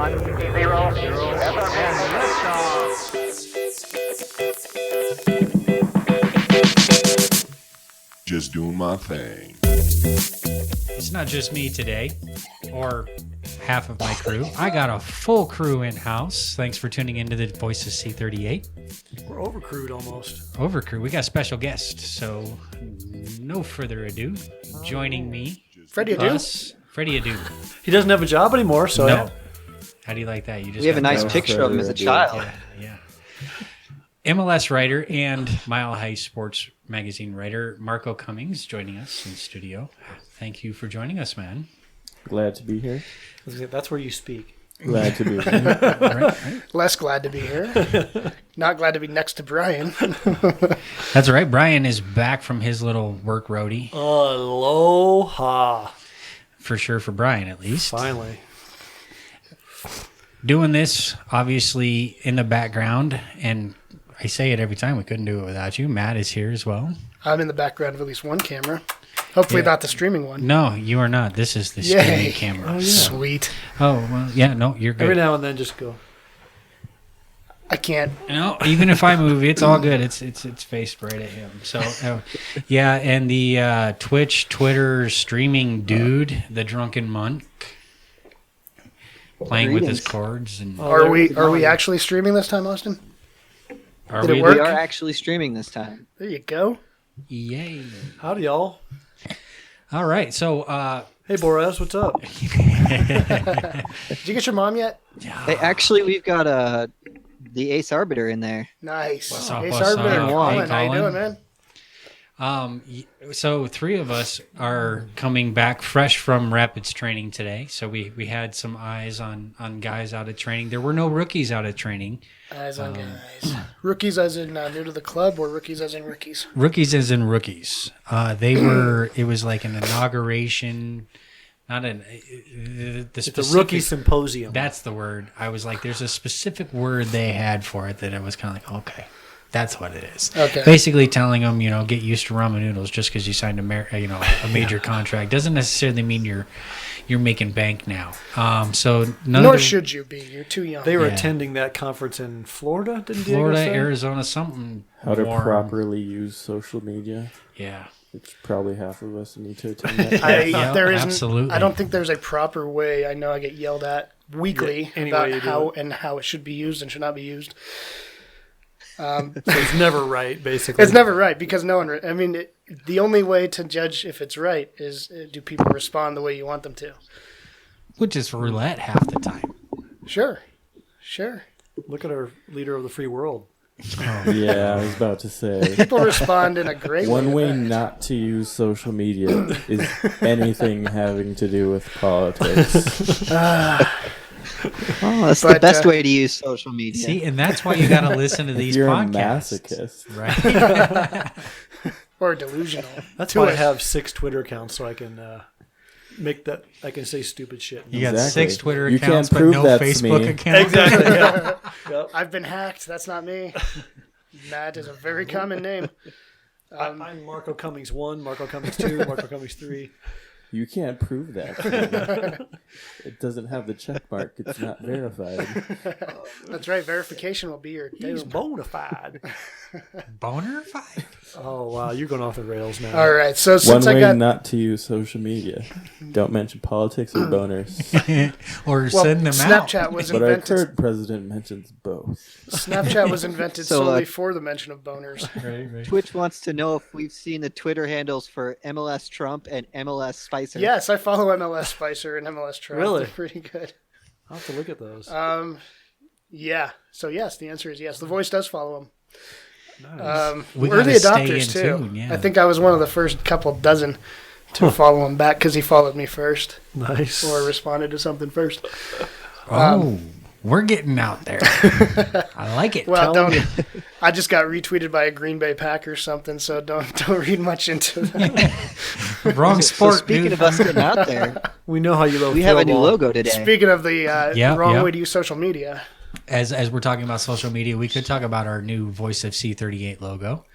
1, 0, 0, and liftoff. Just doing my thing. It's not just me today, or half of my crew. I got a full crew in-house. Thanks for tuning into the Voices C38. We're overcrewed almost. Overcrew. We got a special guest, so no further ado. Joining me, Freddie Adu. He doesn't have a job anymore, so No. How do you like that? You just We have a got nice that. picture of him as a child. Yeah. MLS writer and Mile High Sports Magazine writer Marco Cummings joining us in studio. Thank you for joining us, man. Glad to be here. That's where you speak. Glad to be here. Right. Less glad to be here. Not glad to be next to Brian. That's right. Brian is back from his little work roadie. Aloha. For sure, for Brian at least. Finally. Doing this, obviously, in the background, and I say it every time, we couldn't do it without you. Matt is here as well. I'm in the background of at least one camera. Hopefully Yeah. not the streaming one. No, you are not. This is the Yay. streaming camera. Oh, yeah. Sweet. Oh, well, yeah, no, you're Every good. now and then just go. I can't. No, even if I move, it's all good. It's faced right at him. So, yeah, and the Twitch, Twitter streaming dude, the drunken monk, playing with his Greetings. chords. And Are we actually streaming this time, Austin? are did it we? work? We are actually streaming this time. There you go. Yay! Howdy, y'all. All right, so Hey, Boraz, what's up? Did you get your mom yet? Hey, actually, we've got the Ace Arbiter in there. Nice. What's up, Ace what's Arbiter up? and Hey, Colin. How you Colin. doing, man? So three of us are coming back fresh from Rapids training today. So we had some eyes on guys out of training. There were no rookies out of training. Eyes on guys. Rookies as in new to the club or rookies as in rookies? Rookies as in rookies. They were. It was like an inauguration. Not an. The It's specific, a rookie symposium. That's the word. I was like, there's a specific word they had for it that I was kind of like, okay, that's what it is. Okay. Basically telling them, get used to ramen noodles just because you signed a major contract doesn't necessarily mean you're making bank now. So Nor should you be. You're too young. They were Yeah. attending that conference in Florida, didn't Diego Florida, say? Arizona, something. How to warm. properly use social media, Yeah. which probably half of us need to attend that. Yeah, there isn't. absolutely. I don't think there's a proper way. I know I get yelled at weekly Yeah, any about way you do how it. and how it should be used and should not be used. So it's never right, basically. It's never right because no one. I mean, the only way to judge if it's right is do people respond the way you want them to. Which is roulette half the time. Sure. Look at our leader of the free world. Yeah, I was about to say. People respond in a great One way way. not to use social media is anything having to do with politics. Oh, that's the But, best way to use social media. See, and that's why you got to listen to these You're podcasts. a masochist. Right. Or delusional. That's To why I it. have 6 Twitter accounts so I can I can say stupid shit. You got Exactly. 6 Twitter You accounts, can't but prove no that's Facebook me. accounts. Exactly. Yeah. Yep. I've been hacked. That's not me. Matt is a very common name. I'm Marco Cummings 1, Marco Cummings 2, Marco Cummings 3. You can't prove that. It doesn't have the check mark. It's not verified. That's right. Verification will be your He's doom. bona fide. Boner fight. Oh, wow. You're going off the rails now. All right. So One since I way got not to use social media. Don't mention politics or boners. Or send them Snapchat out. was But I've invented. heard President mentions both. Snapchat was invented So, solely for the mention of boners. Right. Twitch wants to know if we've seen the Twitter handles for MLS Trump and MLS Spicer. Yes, I follow MLS Spicer and MLS Trump. Really? They're pretty good. I'll have to look at those. Yeah. So yes, the answer is yes. The Voice does follow them. Nice. We Early gotta stay adopters in too. tune, yeah. I think I was one of the first couple dozen to follow him back because he followed me first Nice. or responded to something first. Oh, we're getting out there. I like it. Well, Tell don't. I just got retweeted by a Green Bay Packer or something, so don't read much into that. Wrong So sport, speaking dude. of us getting out there, We know how you love we have a new football. logo today. Speaking of the wrong Yep. way to use social media, As we're talking about social media, we could talk about our new Voice of C38 logo.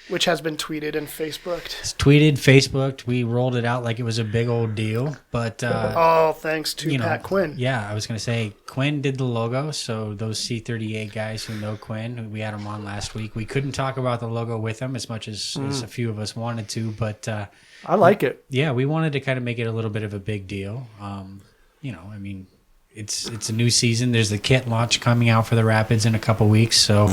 which has been tweeted and Facebooked. It's tweeted, Facebooked. We rolled it out like it was a big old deal. But all thanks to Pat Quinn. Yeah, I was going to say Quinn did the logo. So those C38 guys who know Quinn, we had him on last week. We couldn't talk about the logo with him as much as a few of us wanted to. But I like it. Yeah, we wanted to kind of make it a little bit of a big deal. It's a new season. There's the kit launch coming out for the Rapids in a couple weeks. So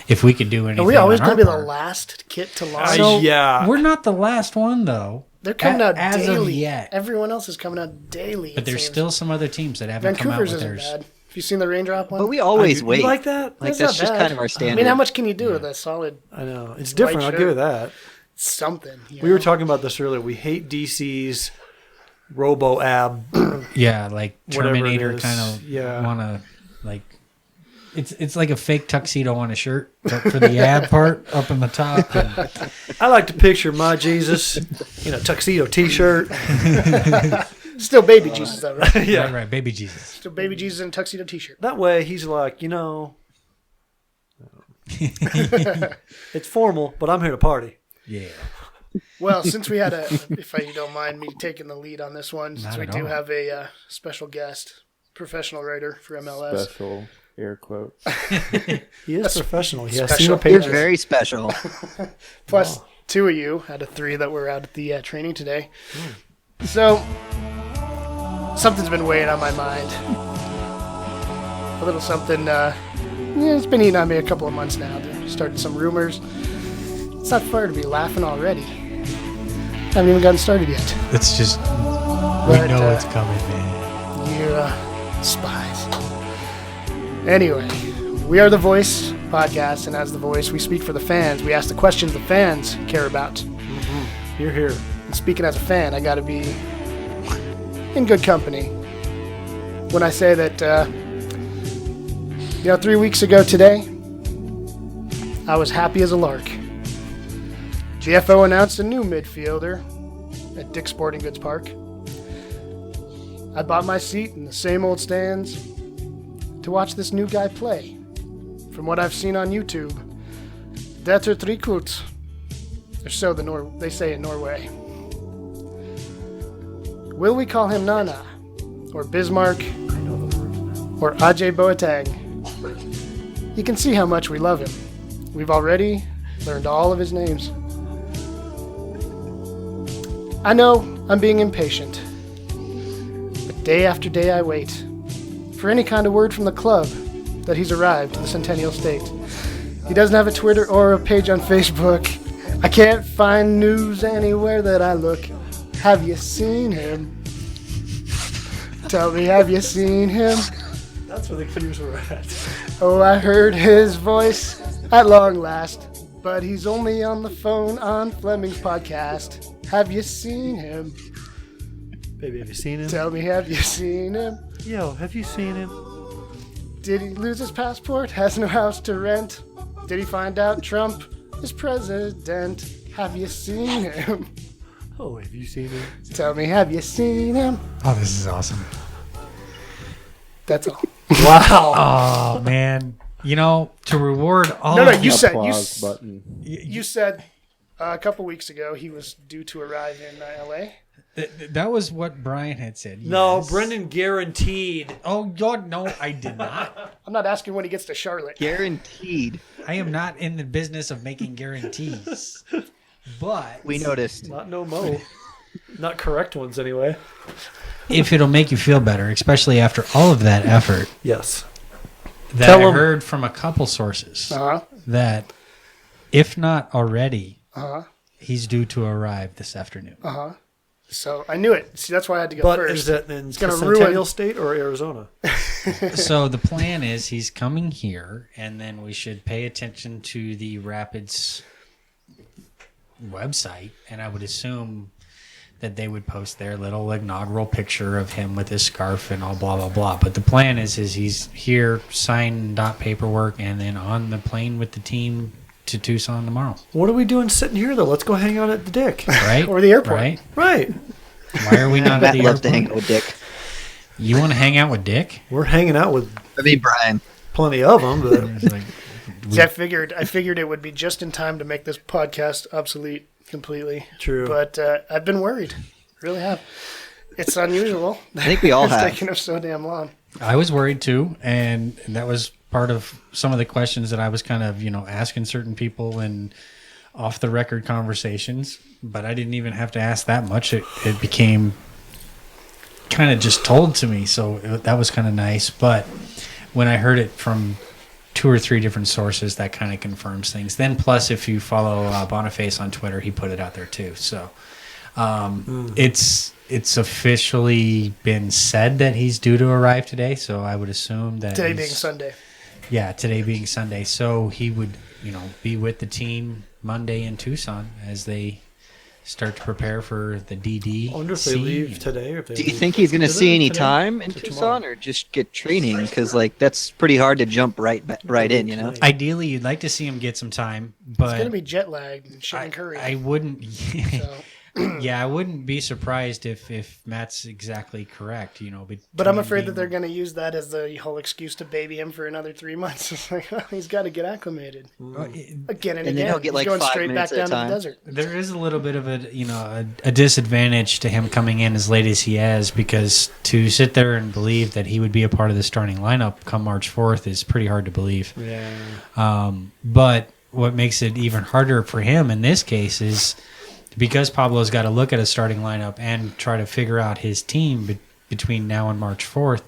if we could do anything, Are we always going to be the last kit to launch? Yeah. We're not the last one though. They're coming out as daily. of yet. Everyone else is coming out daily. But there's still some other teams that haven't Vancouver's come out with isn't theirs. bad. Have you seen the raindrop one? But we always wait. You like that? Like It's that's not just bad. kind of our standard. I mean, how much can you do with a solid I know. It's different. I'll shirt. give it that. something? We were talking about this earlier. We hate DC's Robo Ab. Yeah, like Whatever it Terminator is. kind of Yeah. want to like. It's like a fake tuxedo on a shirt, but for the ad part up in the top. And, I like to picture my Jesus in a tuxedo T-shirt. Still baby Jesus, though, right? Yeah. right, baby Jesus. Still baby Jesus in a tuxedo T-shirt. That way, he's like, it's formal, but I'm here to party. Yeah. Well, since we had if you don't mind me taking the lead on this one, since Not we at do all. have a special guest, professional writer for MLS. Special air quotes. He is professional. He has special. single You're pages. very special. Plus, two of you out of three that were out at the training today. So, something's been weighing on my mind. A little something, it's been eating on me a couple of months now. There started some rumors. It's not fair to be laughing already. Haven't even gotten started yet. It's just we But, know it's coming, man. You're spies. Anyway, we are The Voice podcast, and as The Voice, we speak for the fans. We ask the questions the fans care about. You're here. And speaking as a fan, I got to be in good company when I say that, 3 weeks ago today, I was happy as a lark. GFO announced a new midfielder at Dick's Sporting Goods Park. I bought my seat in the same old stands to watch this new guy play. From what I've seen on YouTube, det er trikut, or so they say in Norway. Will we call him Nana, or Bismarck, or Adjei-Boateng? You can see how much we love him. We've already learned all of his names. I know I'm being impatient, but day after day I wait for any kind of word from the club that he's arrived to the Centennial State. He doesn't have a Twitter or a page on Facebook. I can't find news anywhere that I look. Have you seen him? Tell me, have you seen him? That's where the cues were at. Oh, I heard his voice at long last, but he's only on the phone on Fleming's podcast. Have you seen him? Baby, have you seen him? Tell me, have you seen him? Yo, have you seen him? Did he lose his passport? Has no house to rent? Did he find out Trump is president? Have you seen him? Oh, have you seen him? Tell me, have you seen him? Oh, this is awesome. That's all. Oh man, to reward all. No, of you said Applause button. you said a couple weeks ago he was due to arrive in L.A. That was what Brian had said. No, yes. Brendan guaranteed. Oh God, no, I did not. I'm not asking when he gets to Charlotte. Guaranteed. I am not in the business of making guarantees. But We noticed. Not no mo. Not correct ones, anyway. if it'll make you feel better, especially after all of that effort, Yes. that Tell I 'em. heard from a couple sources Uh-huh. that, if not already, Uh-huh. he's due to arrive this afternoon. Uh-huh. So I knew it. See, that's why I had to go But first. is that in gonna Centennial ruin- State or Arizona? So the plan is he's coming here, and then we should pay attention to the Rapids website, and I would assume that they would post their little inaugural picture of him with his scarf and all blah blah blah. But the plan is he's here, sign paperwork, and then on the plane with the team to Tucson tomorrow. What are we doing sitting here, though? Let's go hang out at the Dick. Right? Or the airport. Right? Right. Why are we not at Matt the loves to hang airport? out with Dick. You want to hang out with Dick? We're hanging out with I mean, Brian. plenty of them, but It's like, See, I figured it would be just in time to make this podcast obsolete completely. True. But I've been worried. Really have. It's unusual. I think we all it's have. taken us so damn long. I was worried too, and that was part of some of the questions that I was kind of, asking certain people in off the record conversations. But I didn't even have to ask that much. It became kind of just told to me, so that was kind of nice. But when I heard it from 2 or 3 different sources, that kind of confirms things. Then plus, if you follow Boniface on Twitter, he put it out there too. So it's officially been said that he's due to arrive today. So I would assume that Today being Sunday. Yeah, today being Sunday. So he would, be with the team Monday in Tucson as they start to prepare for the DD. I wonder if they leave today or if they Do you leave think he's going to see any today time in or Tucson, tomorrow? or just get training? Because that's pretty hard to jump right in, Ideally, you'd like to see him get some time, It's going to but be jet lagged and shit and curry. I wouldn't. So. Yeah, I wouldn't be surprised if Matt's exactly correct. But I'm afraid that they're going to use that as the whole excuse to baby him for another 3 months. It's like, he's got to get acclimated again and then again. he'll get, He's like, going 5 straight back minutes at a down to the time. desert. There is a little bit of a disadvantage to him coming in as late as he has, because to sit there and believe that he would be a part of the starting lineup come March 4th is pretty hard to believe. Yeah. But what makes it even harder for him in this case is because Pablo's got to look at a starting lineup and try to figure out his team between now and March 4th,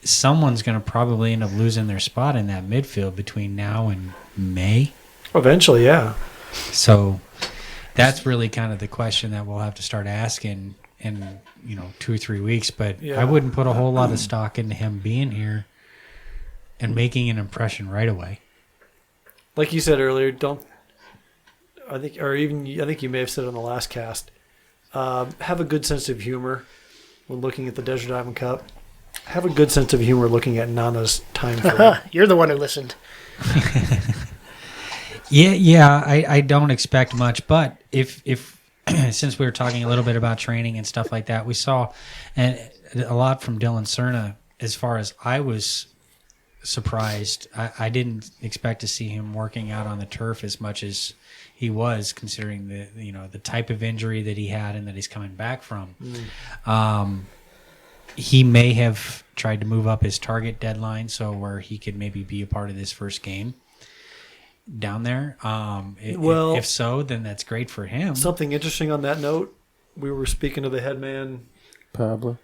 someone's going to probably end up losing their spot in that midfield between now and May. Eventually, yeah. So that's really kind of the question that we'll have to start asking in 2 or 3 weeks. But Yeah. I wouldn't put a whole lot of stock into him being here and making an impression right away. Like you said earlier, I think you may have said on the last cast, have a good sense of humor when looking at the Desert Island Cup. Have a good sense of humor looking at Nana's time frame. You're the one who listened. Yeah, I don't expect much, but if since we were talking a little bit about training and stuff like that, we saw a lot from Dylan Serna. As far as I was surprised, I didn't expect to see him working out on the turf as much as he was, considering the type of injury that he had and that he's coming back from. He may have tried to move up his target deadline so where he could maybe be a part of this first game down there. If so, then that's great for him. Something interesting on that note, we were speaking to the head man, Pablo.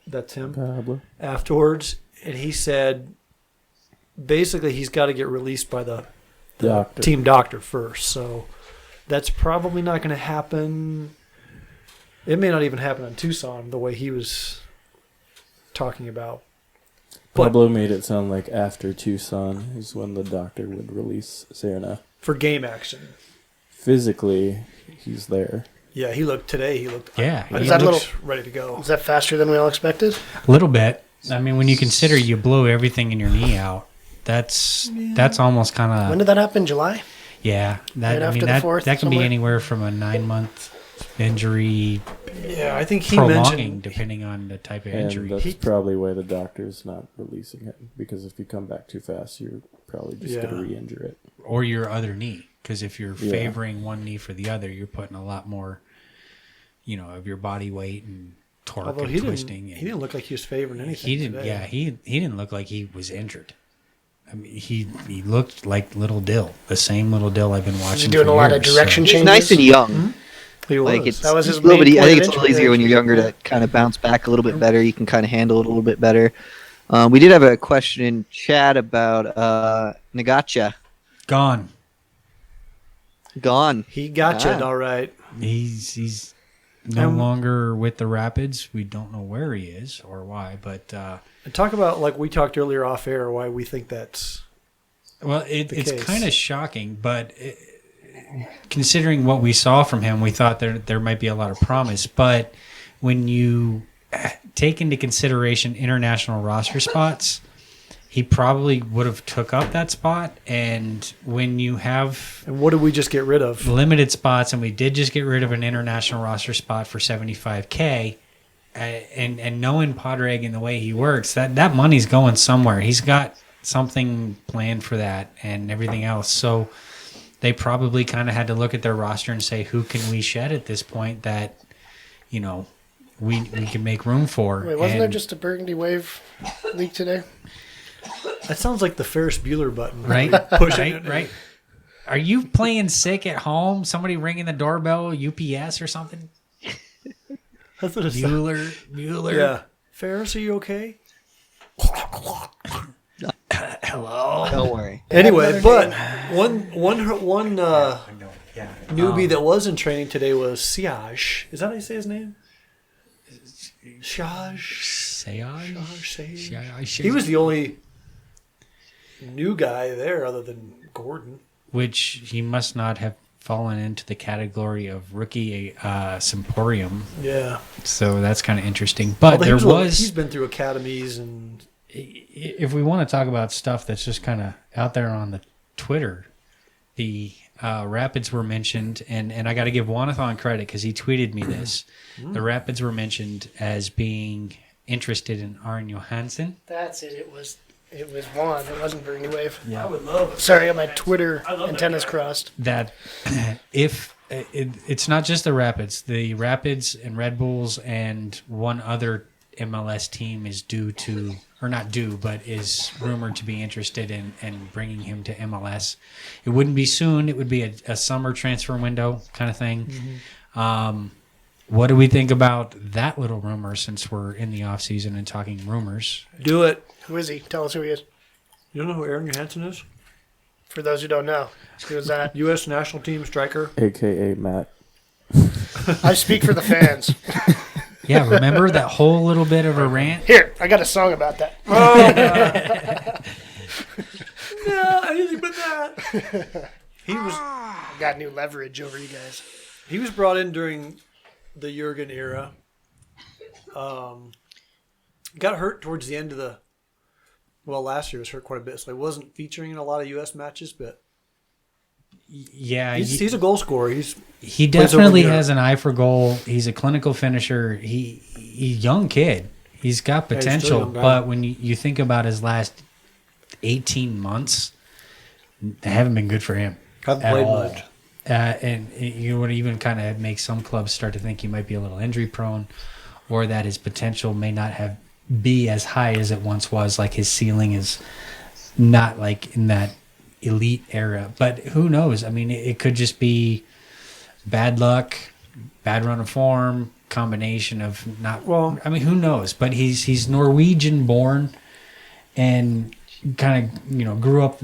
that's him, Pablo. afterwards, and he said basically he's got to get released by the Doctor. team doctor first. So that's probably not going to happen. It may not even happen in Tucson the way he was talking about. Pablo made it sound like after Tucson is when the doctor would release Serna. For game action. Physically, he's there. Yeah, he looked today. Yeah, he Is that looks ready to go. Is that faster than we all expected? a little bit. I mean, when you consider you blew everything in your knee out, that's almost kind When of did that happen? July? yeah. Right after the 4th that can be somewhere? anywhere from a 9-month injury Yeah, I think he prolonging, mentioned depending on the type of And injury. that's probably why the doctor's not releasing him. Because if you come back too fast, you're probably just going to re-injure it. Or your other knee, because if you're Yeah. favoring one knee for the other, you're putting a lot more, of your body weight and torque although and he twisting. didn't look like he was favoring anything. He didn't. today. Yeah, he didn't look like he was injured. I mean, he looked like Little Dill, the same Little Dill I've been watching. He's doing for a lot of years, direction He's changes. nice and young. He was. Like it's, That was his it's a little main bit, I point think of it's a little entry. easier when you're younger to kind of bounce back a little bit better. You can kind of handle it a little bit better. We did have a question in chat about Nagacha. Gone. Gone. He got you, Ah. all right. He's no And- longer with the Rapids. We don't know where he is or why, but And talk about, like we talked earlier off air, why we think that's... it's case. kind of shocking. But considering what we saw from him, we thought there might be a lot of promise. But when you take into consideration international roster spots, he probably would have took up that spot. And when you have And what did we just get rid of? limited spots, and we did just get rid of an international roster spot for $75K, and knowing Padraig and the way he works, that money's going somewhere. He's got something planned for that and everything else. So they probably kind of had to look at their roster and say, who can we shed at this point that, you know, we can make room for. Wait, wasn't there just a Burgundy Wave leak today? That sounds like the Ferris Bueller button. Right? Pushing it. Right. Are you playing sick at home? Somebody ringing the doorbell, UPS or something? That's what it Bueller. Yeah. Ferris, are you okay? Hello. Don't worry. Anyway, but one newbie that was in training today was Siaj. Is that how you say his name? Siaj. He was the only new guy there other than Gordon. Which he must not have fallen into the category of rookie Semporium. Yeah. So that's kind of interesting. But he's been through academies and... If we want to talk about stuff that's just kind of out there on the Twitter, the Rapids were mentioned, and I got to give Wanathon credit because he tweeted me this. The Rapids were mentioned as being interested in Arn Johansson. That's it. It was Vaughn. It wasn't Burgundy Wave. Yeah. I would love it. Sorry, I got my Twitter antennas crossed. That if it's not just the Rapids and Red Bulls and one other MLS team is is rumored to be interested in bringing him to MLS. It wouldn't be soon. It would be a summer transfer window kind of thing. Mm-hmm. What do we think about that little rumor since we're in the off season and talking rumors? Do it. Who is he? Tell us who he is. You don't know who Aaron Johansson is? For those who don't know, who is that? U.S. national team striker. AKA Matt. I speak for the fans. Yeah, remember that whole little bit of a rant? Here, I got a song about that. No, anything but that. I got new leverage over you guys. He was brought in during the Jurgen era. Got hurt towards the end of last year was hurt quite a bit, so he wasn't featuring in a lot of U.S. matches, but yeah, he's a goal scorer. He definitely has an eye for goal. He's a clinical finisher. He's a young kid. He's got potential, but when you think about his last 18 months, they haven't been good for him. Haven't played much. And you would even kind of make some clubs start to think he might be a little injury prone, or that his potential may not be as high as it once was. Like his ceiling is not like in that elite era. But who knows? I mean, it could just be bad luck, bad run of form, combination of not. Well, I mean, who knows? But he's Norwegian born, and kind of grew up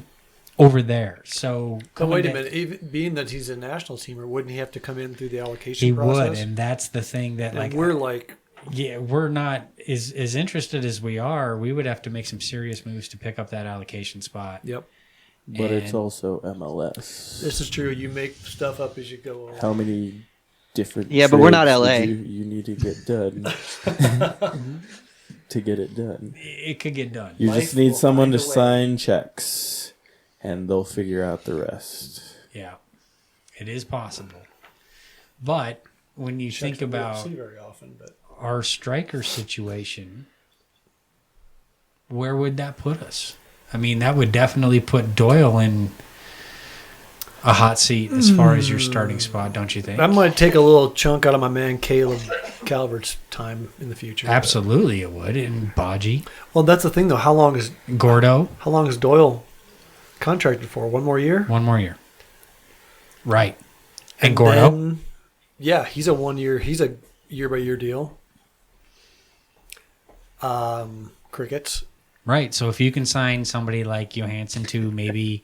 over there. So, but wait a minute. Even being that he's a national teamer, wouldn't he have to come in through the allocation process? He would, and that's the thing that we're not as interested as we are. We would have to make some serious moves to pick up that allocation spot. Yep. But it's also MLS. This is true. You make stuff up as you go along. How many different but we're not LA. You need to get done to get it done. It could get done. You just need someone to sign checks, and they'll figure out the rest. Yeah, it is possible. But when you think about very often, our striker situation, where would that put us? I mean, that would definitely put Doyle in a hot seat as far as your starting spot, don't you think? That might take a little chunk out of my man Caleb Calvert's time in the future. Absolutely, it would. And Baji. Well, that's the thing, though. How long is Doyle contracted for? 1 more year? 1 more year. Right. And Gordo? Then, yeah, he's a 1 year. He's a year-by-year deal. Crickets. Right. So if you can sign somebody like Johansson to maybe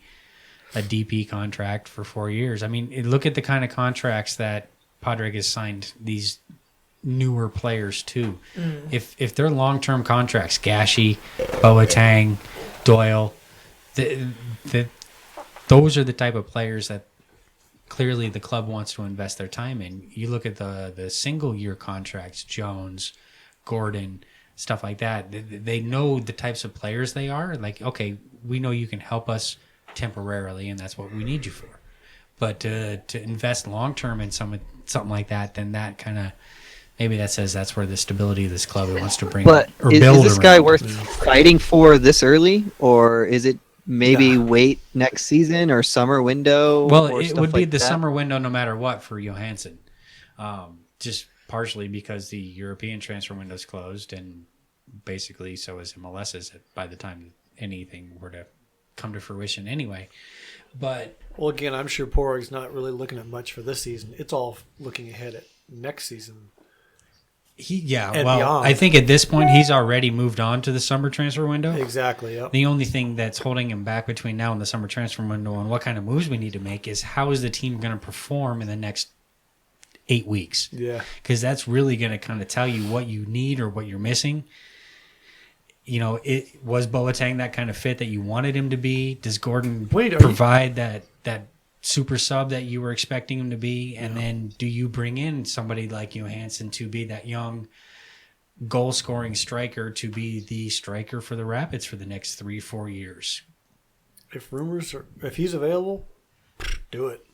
a DP contract for 4 years, I mean, look at the kind of contracts that Padraig has signed these newer players to. If they're long-term contracts, Gashi, Boateng, Doyle, those are the type of players that clearly the club wants to invest their time in. You look at the single-year contracts, Jones, Gordon, stuff like that. They know the types of players they are. Like, okay, we know you can help us temporarily, and that's what we need you for. But to invest long term in something like that, then that kind of maybe that says that's where the stability of this club wants to bring But or is build this guy around. worth fighting for this early, or is it maybe wait next season or summer window? Well, or it stuff would be like the that? summer window no matter what for Johansson. Just partially because the European transfer window's closed, and basically so is MLS's by the time anything were to come to fruition anyway. But Well, again, I'm sure Porog's not really looking at much for this season. It's all looking ahead at next season. And well, beyond. I think at this point he's already moved on to the summer transfer window. Exactly. Yep. The only thing that's holding him back between now and the summer transfer window and what kind of moves we need to make is how is the team going to perform in the next 8 weeks? Yeah. Because that's really going to kind of tell you what you need or what you're missing. You know, it was Boateng that kind of fit that you wanted him to be? Does Gordon provide that super sub that you were expecting him to be? And then do you bring in somebody like Johansson to be that young goal-scoring striker to be the striker for the Rapids for the next 3-4 years? If he's available, do it.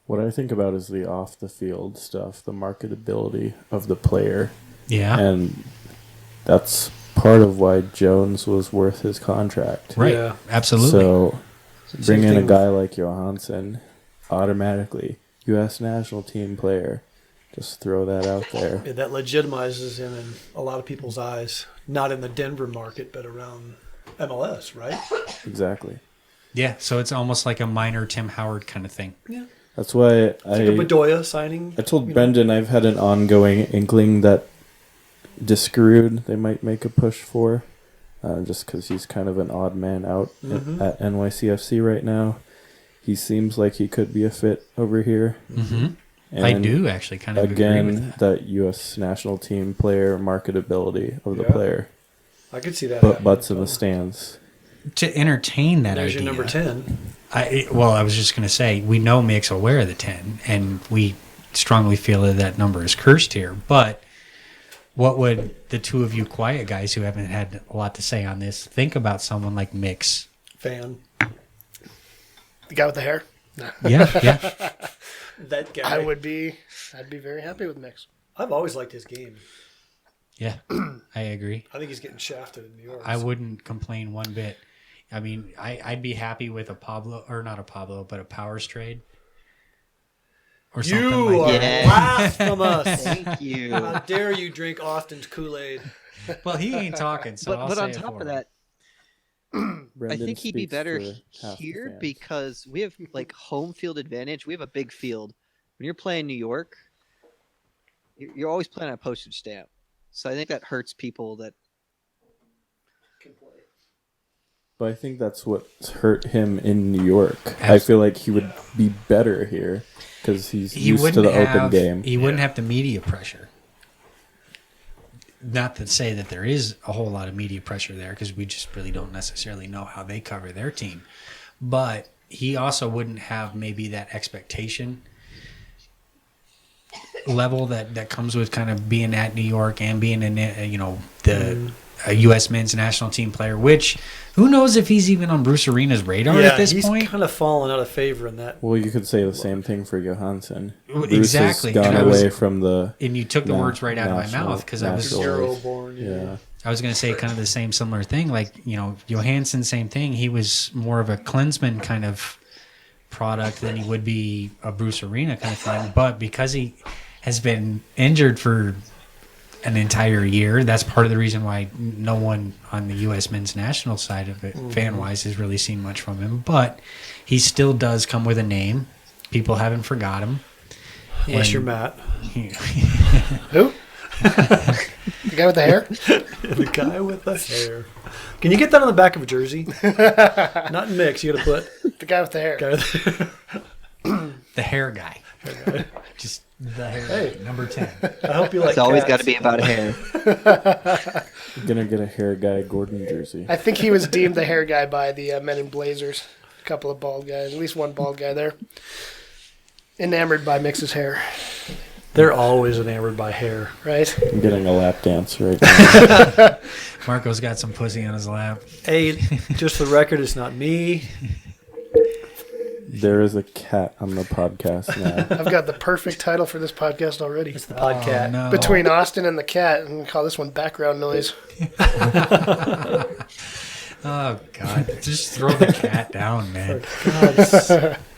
What I think about is the off-the-field stuff, the marketability of the player. Yeah. And that's part of why Jones was worth his contract. Right. Yeah. Absolutely. So bring in a thing guy like Johansson, automatically, U.S. national team player. Just throw that out there. Yeah, that legitimizes him in a lot of people's eyes. Not in the Denver market, but around MLS, right? Exactly. Yeah, so it's almost like a minor Tim Howard kind of thing. Yeah. That's why It's like a Bedoya signing. I told Brendan I've had an ongoing inkling that Discarud they might make a push for, just because he's kind of an odd man out at NYCFC right now. He seems like he could be a fit over here. Mm-hmm. And I do actually kind of agree with again, that. U.S. national team player marketability of the Yeah. player. I could see that. But happening. butts in the stands. To entertain that There's idea. your number 10. I was just going to say, we know Mick's will wear the 10, and we strongly feel that that number is cursed here. But what would the two of you quiet guys who haven't had a lot to say on this think about someone like Mick's? Fan. The guy with the hair? No. Yeah. That guy. I'd be very happy with Mix. I've always liked his game. Yeah, I agree. I think he's getting shafted in New York. I wouldn't complain one bit. I mean, I'd be happy with a Pablo, or not a Pablo, but a Powers trade. Or something You like are that. blasphemous. Thank you. How dare you drink Austin's Kool-Aid? Well, he ain't talking, so I'll But say on it top for of him. that, I Brendan think he'd be speaks better for half the here fans. because we have like home field advantage. We have a big field. When you're playing New York, you're always playing on a postage stamp. So I think that hurts people that But I think that's what's hurt him in New York. I Abs- feel like he would be better here because he's used to the open game. He wouldn't have the media pressure. Not to say that there is a whole lot of media pressure there, because we just really don't necessarily know how they cover their team. But he also wouldn't have maybe that expectation level that comes with kind of being at New York and being in a U.S. men's national team player, which who knows if he's even on Bruce Arena's radar at this he's point. kind of fallen out of favor in that. Well, you could say the same thing for Johansson. Exactly. Bruce has And I gone was- away from the And you took the words right out of my national- mouth, because I was national- Zero born. Yeah. I was going to say kind of the similar thing. Like, Johansson, same thing. He was more of a Klinsmann kind of product than he would be a Bruce Arena kind of thing. But because he has been injured for an entire year, that's part of the reason why no one on the U.S. men's national side of it, fan-wise, has really seen much from him. But he still does come with a name. People haven't forgot him. Unless And- you're Matt. Who? The guy with the hair? The guy with the hair. Can you get that on the back of a jersey? Not in mix. You got to put The guy with the hair. guy with the hair. The hair guy. Just the hair Hey. guy, number 10. I hope you like it's always got cats. to be about hair. You're gonna get a hair guy Gordon jersey. I think he was deemed the hair guy by the Men in Blazers. A couple of bald guys. At least one bald guy there. Enamored by Mix's hair, They're always enamored by hair. right? I'm getting a lap dance right now. Marco's got some pussy on his lap. Hey, just for the record, it's not me. There is a cat on the podcast now. I've got the perfect title for this podcast already. It's the podcast. Oh, no. Between Austin and the cat, and we call this one background noise. Oh, God. Just throw the cat down, man. God's-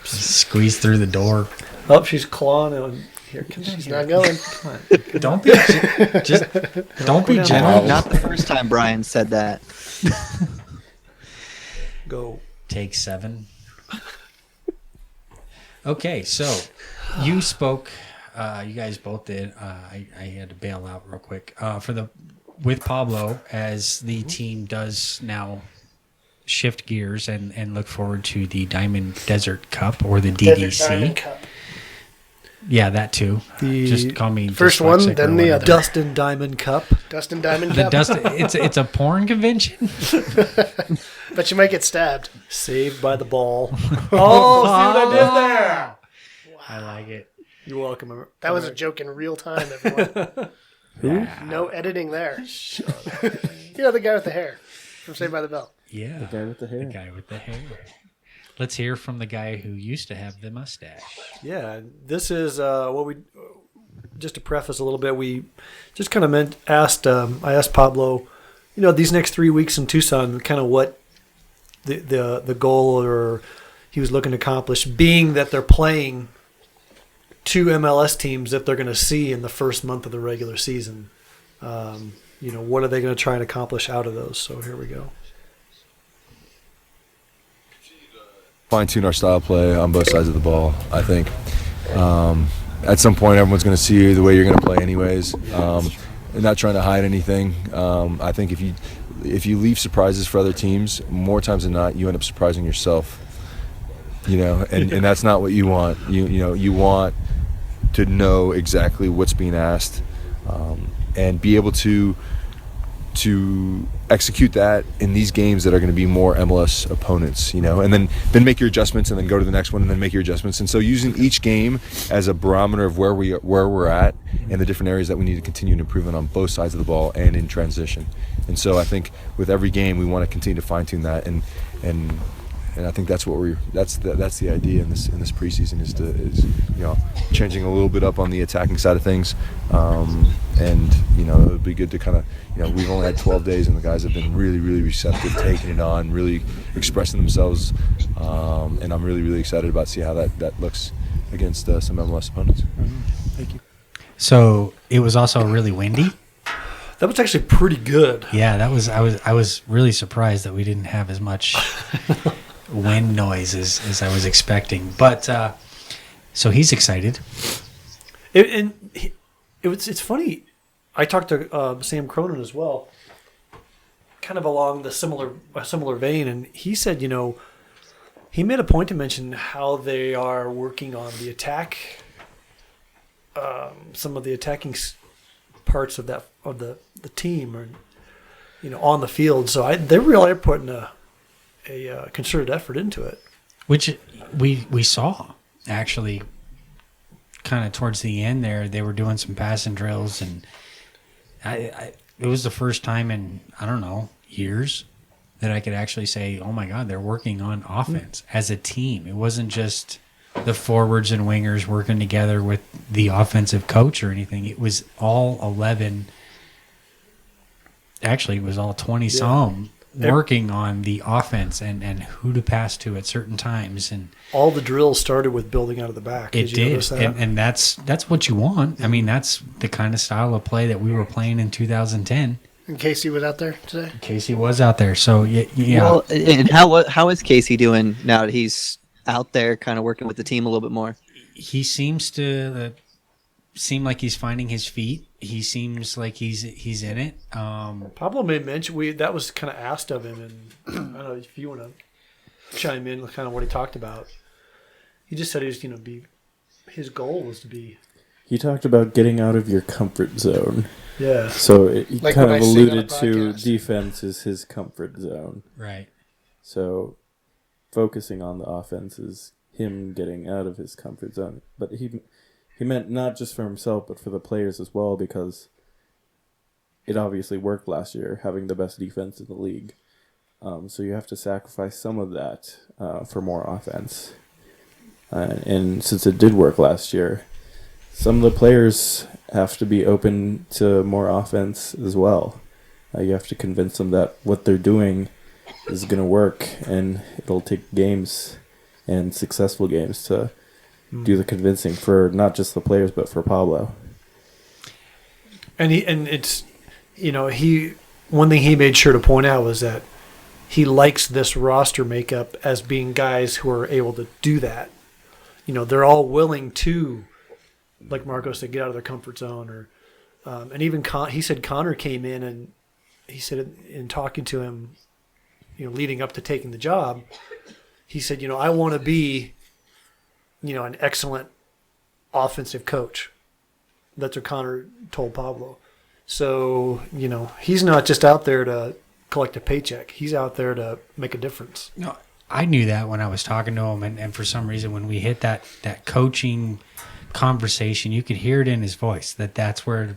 Just squeeze through the door. Oh, she's clawing on. Here, come on. She's not going. Come on. Don't be just don't be down. gentle. Not the first time Brian said that. Go. Take 7. Okay, so you spoke. You guys both did. I had to bail out real quick with Pablo, as the team does now shift gears and look forward to the Diamond Desert Cup or the Desert Diamond DDC. Cup. Yeah, that too. The Just call me first one, dyslexic or then the whatever. other. Dustin Diamond Cup. Dustin Diamond The Cup. dust. It's a porn convention. But you might get stabbed. Saved by the ball. Oh, see what I did there? I like it. You're welcome. That was a joke in real time, everyone. Who? No editing there. You know the guy with the hair from Saved by the Bell. Yeah, The guy with the hair. the guy with the hair. Let's hear from the guy who used to have the mustache. Yeah, this is what we. Just to preface a little bit, we just kind of asked. I asked Pablo, these next 3 weeks in Tucson, kind of what the goal or he was looking to accomplish, being that they're playing 2 MLS teams that they're going to see in the first month of the regular season. What are they going to try and accomplish out of those? So here we go. Fine-tune our style of play on both sides of the ball. I think at some point everyone's going to see the way you're going to play anyways. And not trying to hide anything. I think if you leave surprises for other teams, more times than not, you end up surprising yourself. And that's not what you want. You want to know exactly what's being asked, and be able to execute that in these games that are going to be more MLS opponents, and then make your adjustments and then go to the next one and then make your adjustments. And so using each game as a barometer of where we're at and the different areas that we need to continue to improve on both sides of the ball and in transition. And so I think with every game we want to continue to fine tune that, and I think that's what that's the idea in this preseason is changing a little bit up on the attacking side of things, and it would be good to kind of we've only had 12 days and the guys have been really, really receptive, taking it on, really expressing themselves, and I'm really, really excited about see how that looks against some MLS opponents. Thank you. So it was also really windy. That was actually pretty good. Yeah, that was. I was really surprised that we didn't have as much wind noise as I was expecting. But so he's excited. It's funny. I talked to Sam Cronin as well, kind of along a similar vein, and he said, he made a point to mention how they are working on the attack, some of the attacking parts of the team, or on the field. So they really are putting a concerted effort into it, Which we saw actually kind of towards the end there. They were doing some passing drills, and it was the first time in, I don't know, years that I could actually say, oh my God, they're working on offense as a team. It wasn't just the forwards and wingers working together with the offensive coach or anything. It was all 11. Actually, it was all 20-some working on the offense and who to pass to at certain times. And all the drills started with building out of the back. it you did, notice that? and that's what you want. I mean, that's the kind of style of play that we were playing in 2010. And Casey was out there today. Casey was out there, so yeah. Well, and how is Casey doing now that he's out there, kind of working with the team a little bit more? He seems to seem like he's finding his feet. He seems like he's in it. Pablo made mention that was kind of asked of him, and I don't know if you want to chime in with kind of what he talked about. He just said he was his goal was to be. He talked about getting out of your comfort zone. Yeah. So he Like kind what of I sing on a alluded to podcast. defense is his comfort zone. Right. So focusing on the offense is him getting out of his comfort zone. But he meant not just for himself, but for the players as well, because it obviously worked last year, having the best defense in the league. So you have to sacrifice some of that for more offense. And since it did work last year, some of the players have to be open to more offense as well. You have to convince them that what they're doing is going to work, and it'll take games and successful games to do the convincing for not just the players but for Pablo. And it's, one thing he made sure to point out was that he likes this roster makeup as being guys who are able to do that. They're all willing to, like Marco said, get out of their comfort zone. Or, and even he said Connor came in and he said in talking to him, leading up to taking the job, he said, I want to be, an excellent offensive coach. That's what Connor told Pablo. So, he's not just out there to collect a paycheck. He's out there to make a difference. No, I knew that when I was talking to him, and for some reason when we hit that coaching conversation, you could hear it in his voice that's where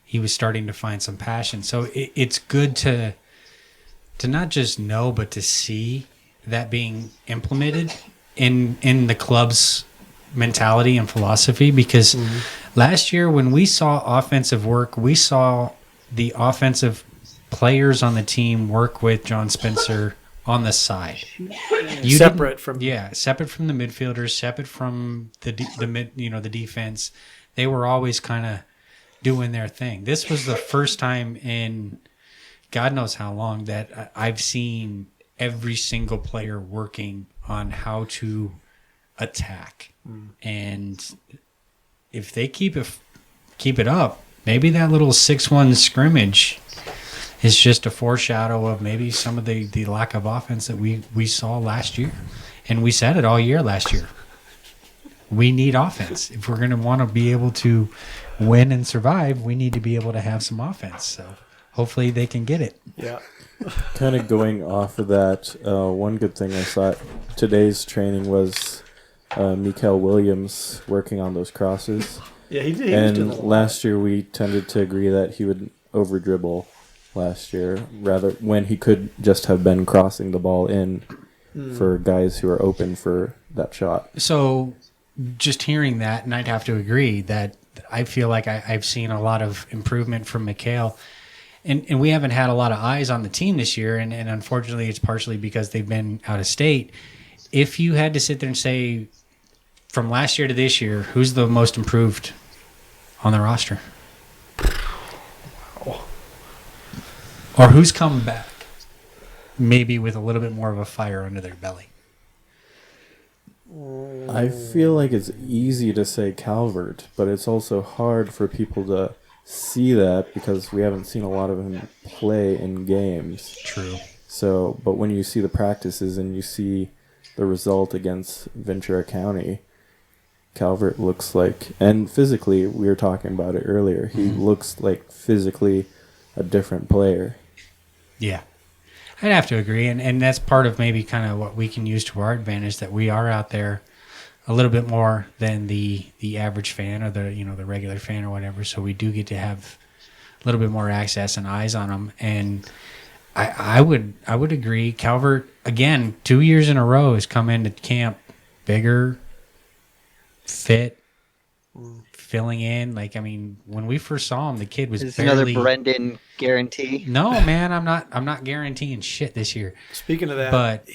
he was starting to find some passion. So it's good to not just know, but to see that being implemented in the club's mentality and philosophy, because last year when we saw offensive work, we saw the offensive players on the team work with John Spencer on the side. Separate from the midfielders, separate from the defense. They were always kind of doing their thing. This was the first time in God knows how long that I've seen every single player working on how to attack. And if they keep it up, maybe that little 6-1 scrimmage is just a foreshadow of maybe some of the lack of offense that we saw last year. And we said it all year last year. We need offense. If we're going to want to be able to win and survive, we need to be able to have some offense. So hopefully they can get it. Yeah. Kind of going off of that, one good thing I saw at today's training was Mikael Williams working on those crosses. Yeah, he did. And last year we tended to agree that he would over dribble last year, rather when he could just have been crossing the ball in for guys who are open for that shot. So just hearing that, and I'd have to agree that I feel like I've seen a lot of improvement from Mikael. And we haven't had a lot of eyes on the team this year, and unfortunately it's partially because they've been out of state. If you had to sit there and say, from last year to this year, who's the most improved on the roster? Wow. Or who's come back maybe with a little bit more of a fire under their belly? I feel like it's easy to say Calvert, but it's also hard for people to see that because we haven't seen a lot of him play in games. True. So, but when you see the practices and you see the result against Ventura County, Calvert looks like, and physically, we were talking about it earlier, he looks like physically a different player. Yeah. I'd have to agree, and that's part of maybe kind of what we can use to our advantage, that we are out there a little bit more than the average fan or the regular fan or whatever, so we do get to have a little bit more access and eyes on them. And I would agree. Calvert, again, 2 years in a row has come into camp bigger, fit, filling in. Like, I mean, when we first saw him, the kid was Is barely... another Brendan guarantee? No, man, I'm not guaranteeing shit this year. Speaking of that, but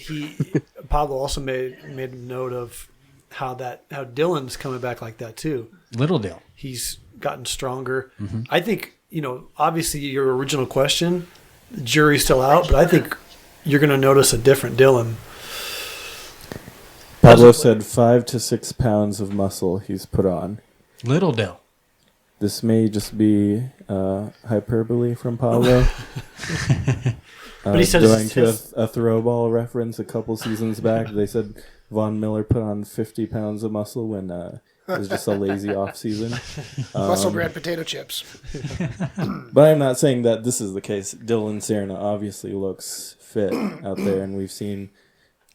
Pablo also made a note of how Dylan's coming back like that too. Little Dill. He's gotten stronger. I think, obviously your original question, the jury's still out, but I think you're going to notice a different Dylan. Pablo said 5 to 6 pounds of muscle he's put on. Little Dill. This may just be hyperbole from Pablo. But he said going to a throw ball reference a couple seasons back, they said Von Miller put on 50 pounds of muscle when it was just a lazy off season. Muscle bread potato chips. But I'm not saying that this is the case. Dylan Serna obviously looks fit out there, and we've seen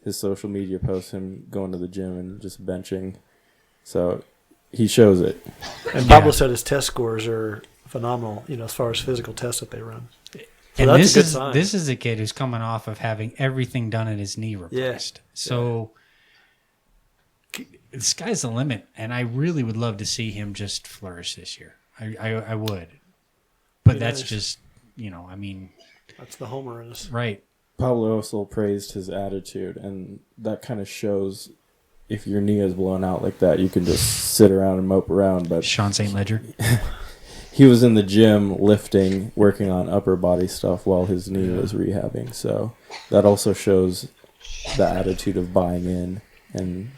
his social media posts him going to the gym and just benching. So he shows it. And Pablo said his test scores are phenomenal, as far as physical tests that they run. So and that's a good sign. This is a kid who's coming off of having everything done at his knee replaced. Yeah. So the sky's the limit, and I really would love to see him just flourish this year. I would, but that's just I mean, That's the homer in us. right. Pablo also praised his attitude, and that kind of shows if your knee is blown out like that, you can just sit around and mope around. But Sean St. Ledger. he was in the gym lifting, working on upper body stuff while his knee was rehabbing. So that also shows the attitude of buying in and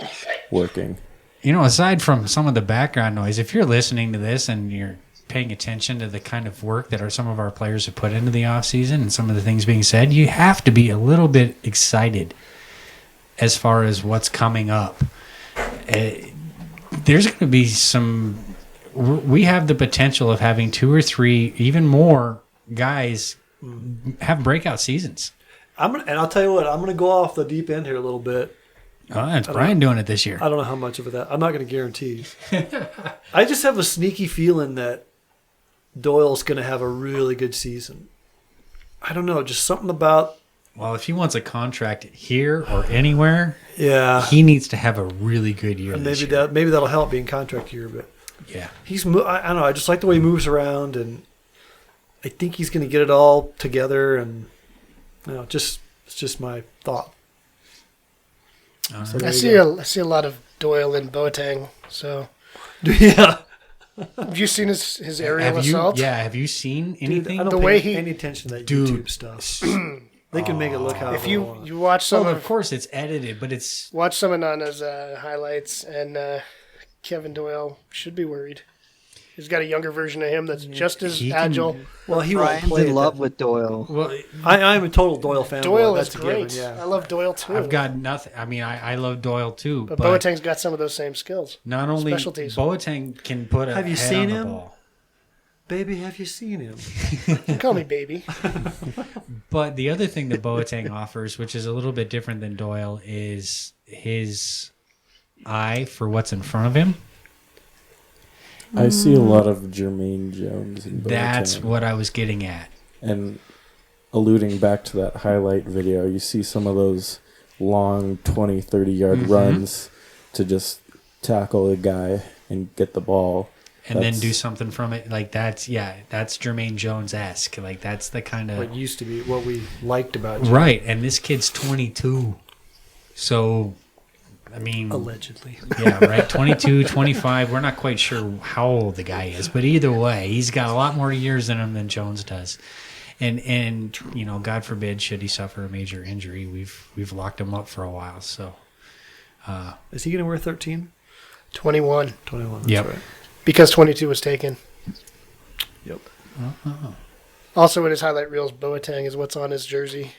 working. Aside from some of the background noise, if you're listening to this and you're paying attention to the kind of work that some of our players have put into the offseason and some of the things being said, you have to be a little bit excited as far as what's coming up. There's going to be we have the potential of having 2 or 3, even more guys have breakout seasons. And I'll tell you what, I'm going to go off the deep end here a little bit. Oh, it's Brian doing it this year. I don't know how much of that. I'm not going to guarantee. I just have a sneaky feeling that Doyle's going to have a really good season. I don't know, just something about. Well, if he wants a contract here or anywhere, he needs to have a really good year. And this year. maybe that'll help being contract year, but yeah, I don't know. I just like the way he moves around, and I think he's going to get it all together. And it's just my thought. So I see a lot of Doyle and Boateng. So yeah. Have you seen his aerial assault? Have you seen anything? I don't pay any attention to that YouTube stuff. They can make it look how if they want. you watch some of course it's edited, but it's watch some of Nana's highlights, and Kevin Doyle should be worried. He's got a younger version of him that's just as agile. Well, he Ryan's in love with Doyle. Well, I'm a total Doyle fan. Doyle is great. I love Doyle too. I've got nothing. I mean, I love Doyle too. But Boateng's got some of those same skills. Not only specialties. Boateng can put a Have you head seen on the him? ball. Baby, have you seen him? Call me baby. But the other thing that Boateng offers, which is a little bit different than Doyle, is his eye for what's in front of him. I see a lot of Jermaine Jones in Boateng. That's what I was getting at. And alluding back to that highlight video, you see some of those long 20, 30-yard runs to just tackle a guy and get the ball. And then do something from it. Like that's Jermaine Jones-esque. Like that's the kind of... What used to be, what we liked about Jermaine. Right, and this kid's 22. So... I mean, allegedly. Yeah, right. 22, 25. We're not quite sure how old the guy is, but either way, he's got a lot more years in him than Jones does. And God forbid, should he suffer a major injury, we've locked him up for a while. So, is he going to wear 13? 21. 21. That's yep. Right. Because 22 was taken. Yep. Also, in his highlight reels, Boateng is what's on his jersey.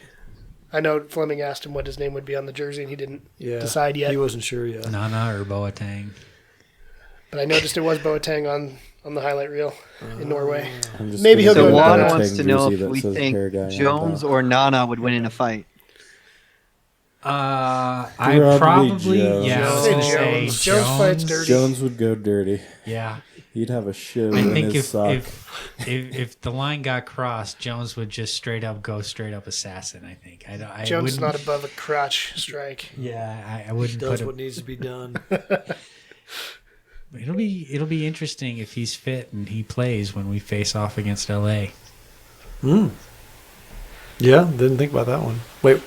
I know Fleming asked him what his name would be on the jersey, and he didn't decide yet. He wasn't sure yet. Nana or Boateng. But I noticed it was Boateng on the highlight reel in Norway. Maybe he'll go. So Juan Nana wants to know if we think Jones or Nana would win in a fight. I probably Jones. I was going to say Jones fights dirty. Jones would go dirty. Yeah. He'd have a shiv I in think his sock. if the line got crossed, Jones would just straight up assassin. I think. Jones is not above a crotch strike. Yeah, I wouldn't. He does what needs to be done. It'll be interesting if he's fit and he plays when we face off against LA. Yeah, didn't think about that one. Wait,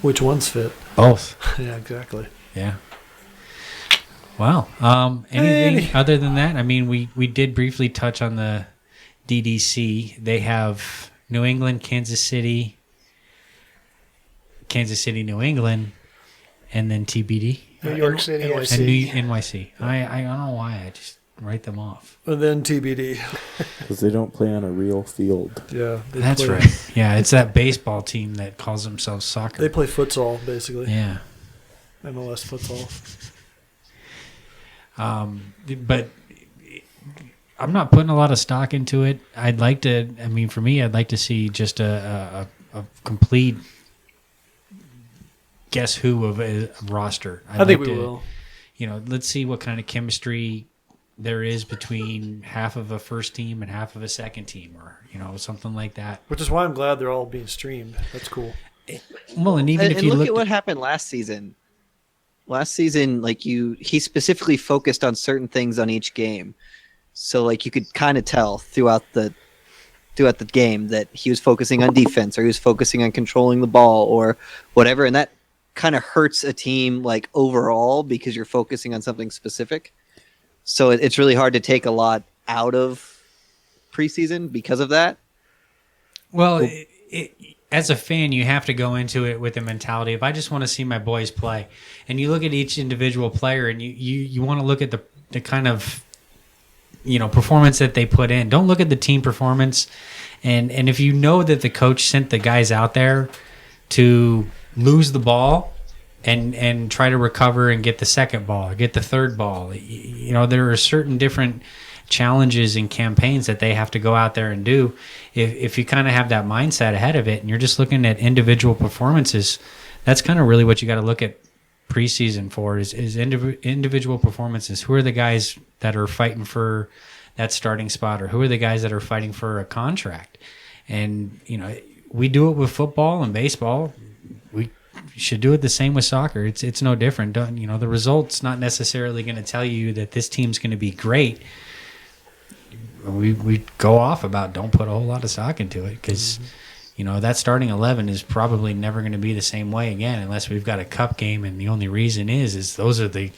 which one's fit? Both. Yeah, exactly. Yeah. Wow. Anything other than that? I mean, we did briefly touch on the DDC. They have New England, Kansas City, New England, and then TBD. New York City, NYC. And NYC. I don't know why. I just write them off. And then TBD. Because they don't play on a real field. Yeah. That's right. Yeah, it's that baseball team that calls themselves soccer. They play futsal, basically. Yeah. MLS futsal. But I'm not putting a lot of stock into it. For me, I'd like to see just a complete guess who of a roster. I think we will. Let's see what kind of chemistry there is between half of a first team and half of a second team, or something like that. Which is why I'm glad they're all being streamed. That's cool. Well, and even if you look look at what happened last season. last season, like he specifically focused on certain things on each game. So like you could kind of tell throughout the game that he was focusing on defense, or he was focusing on controlling the ball or whatever. And that kind of hurts a team like overall because you're focusing on something specific. So it's really hard to take a lot out of preseason because of that. Well, as a fan, you have to go into it with the mentality of, I just want to see my boys play. And you look at each individual player, and you want to look at the kind of, performance that they put in. Don't look at the team performance. And if you know that the coach sent the guys out there to lose the ball and try to recover and get the second ball, or get the third ball, there are certain different challenges and campaigns that they have to go out there and do. If you kind of have that mindset ahead of it and you're just looking at individual performances, that's kind of really what you got to look at preseason for is individual performances. Who are the guys that are fighting for that starting spot, or who are the guys that are fighting for a contract? And we do it with football and baseball. We should do it the same with soccer. It's no different. The result's not necessarily going to tell you that this team's going to be great. We go off about don't put a whole lot of stock into it because, that starting 11 is probably never going to be the same way again unless we've got a cup game, and the only reason is those are the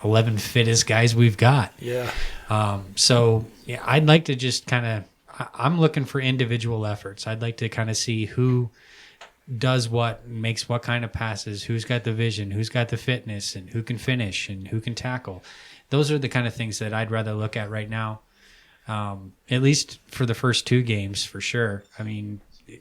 11 fittest guys we've got. Yeah. I'd like to just kind of – I'm looking for individual efforts. I'd like to kind of see who does what, makes what kind of passes, who's got the vision, who's got the fitness, and who can finish and who can tackle. Those are the kind of things that I'd rather look at right now. At least for the first two games, for sure. I mean,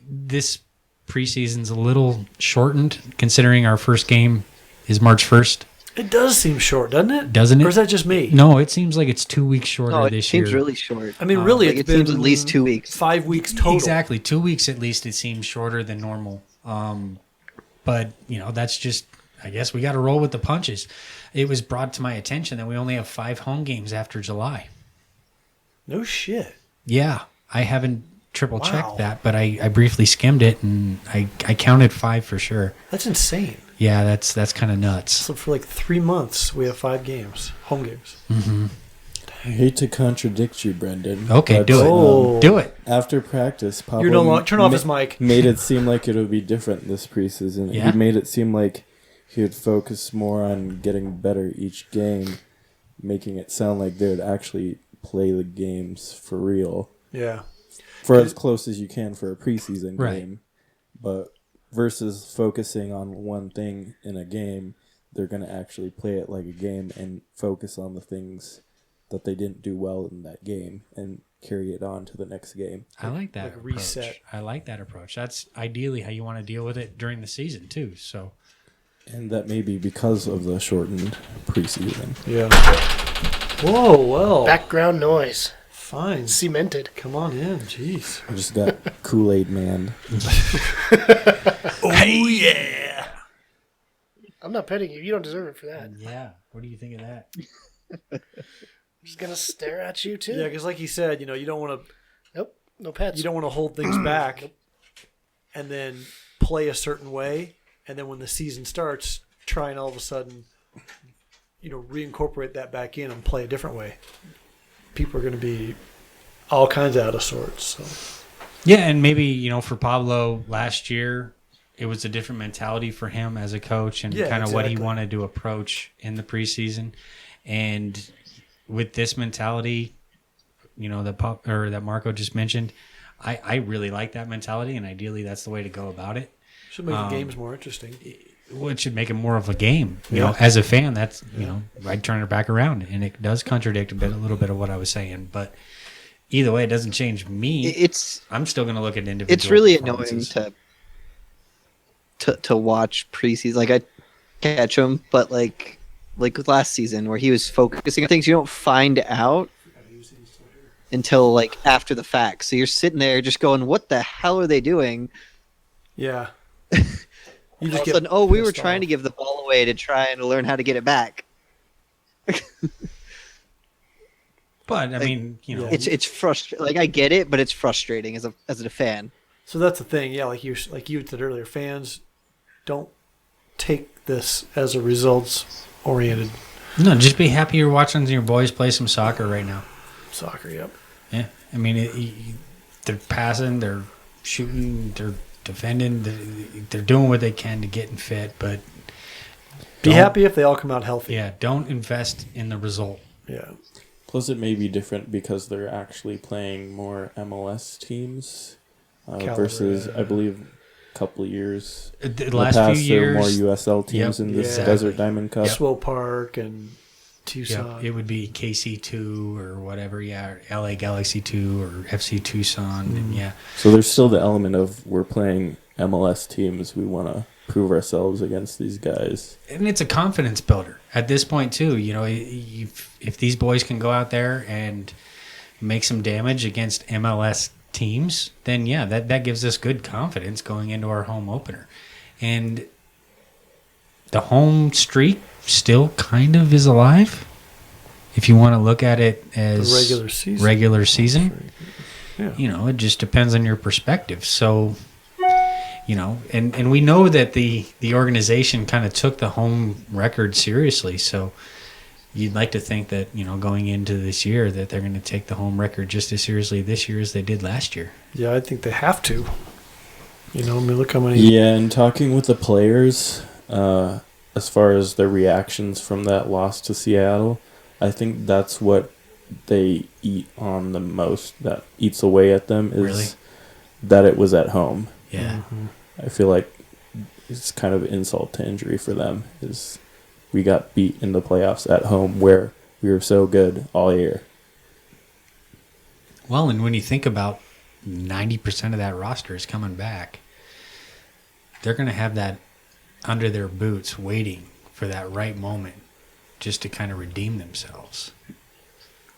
this preseason's a little shortened, considering our first game is March 1st. It does seem short, doesn't it? Doesn't it? Or is that just me? No, it seems like it's 2 weeks shorter this year. It seems really short. I mean, really, it seems at least 2 weeks. 5 weeks total. Exactly. 2 weeks at least, it seems shorter than normal. But, that's just, I guess we got to roll with the punches. It was brought to my attention that we only have 5 home games after July. No shit. Yeah, I haven't triple checked that, but I briefly skimmed it and I counted 5 for sure. That's insane. Yeah, that's kind of nuts. So for like 3 months, we have 5 games, home games. Mm-hmm. I hate to contradict you, Brendan. Okay, do it. Do it. After practice, Pablo You're no longer turn off his mic. Made it seem like it would be different this preseason. Yeah. He made it seem like he would focus more on getting better each game, making it sound like they would actually play the games for real. Yeah. For as close as you can for a preseason Right. game. But versus focusing on one thing in a game, they're going to actually play it like a game and focus on the things that they didn't do well in that game and carry it on to the next game. I like that Like approach. reset. I like that approach. That's ideally how you want to deal with it during the season too. So, And that may be because of the shortened preseason. Yeah. Whoa, well. Background noise. Fine. Cemented. Come on in. Jeez. I just got Kool-Aid Man. Oh, yeah. I'm not petting you. You don't deserve it for that. yeah. What do you think of that? I'm just going to stare at you, too. Yeah, because like you said, you don't want to Nope. No pets. you don't want to hold things back and then play a certain way, and then when the season starts, try and all of a sudden, reincorporate that back in and play a different way. People are going to be all kinds out of sorts. So. Yeah, and maybe, for Pablo last year, it was a different mentality for him as a coach and kind of what he wanted to approach in the preseason. And with this mentality, that Marco just mentioned, I really like that mentality, and ideally that's the way to go about it. Should make the games more interesting. Well, it should make it more of a game. You know, as a fan, that's, I'd turn it back around, and it does contradict a little bit of what I was saying, but either way, it doesn't change me. I'm still going to look at individual. It's really annoying to watch preseason. Like I catch him, but like with last season where he was focusing on things you don't find out until like after the fact. So you're sitting there just going, "What the hell are they doing?" Yeah. You just get we were trying to give the ball away to try and learn how to get it back. But I mean, it's frustrating. Like I get it, but it's frustrating as a fan. So that's the thing, yeah. Like you said earlier, fans don't take this as a results oriented. No, just be happy you're watching your boys play some soccer right now. Soccer, yep. Yeah, I mean, they're passing, they're shooting, they're defending, they're doing what they can to get fit, but be happy if they all come out healthy. Yeah, don't invest in the result. Yeah. Plus, it may be different because they're actually playing more MLS teams versus, I believe, a couple of years. The last few there years, were more USL teams in this Desert Diamond Cup. Swope Park and Tucson. Yep. It would be KC2 or whatever, or LA Galaxy 2 or FC Tucson, and So there's still the element of we're playing MLS teams. We want to prove ourselves against these guys. And it's a confidence builder at this point, too. You know, if these boys can go out there and make some damage against MLS teams, then, that gives us good confidence going into our home opener. And the home streak still kind of is alive, if you want to look at it as the regular season. Yeah. You know, it just depends on your perspective. So, you know, and we know that the organization kind of took the home record seriously. So you'd like to think that, you know, going into this year that they're going to take the home record just as seriously this year as they did last year. Yeah, I think they have to. You know, I mean, look how many... Yeah, and talking with the players, as far as their reactions from that loss to Seattle, I think that's what they eat on the most, that eats away at them, is that it was at home. Yeah. Mm-hmm. I feel like it's kind of insult to injury for them, is we got beat in the playoffs at home where we were so good all year. Well, and when you think about 90% of that roster is coming back, they're going to have that under their boots waiting for that right moment just to kind of redeem themselves.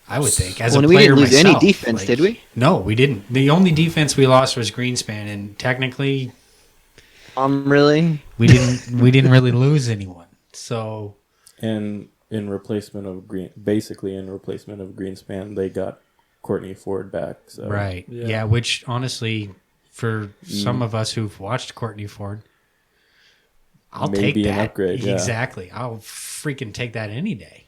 I would think. As a player we didn't lose myself, any defense, did we? No, we didn't. The only defense we lost was Greenspan, and technically Really? we didn't really lose anyone. So, And in replacement of Greenspan, they got Courtney Ford back. So. right. Yeah, which honestly, for some of us who've watched Courtney Ford, I'll Maybe take that. an upgrade, yeah. Exactly. I'll freaking take that any day.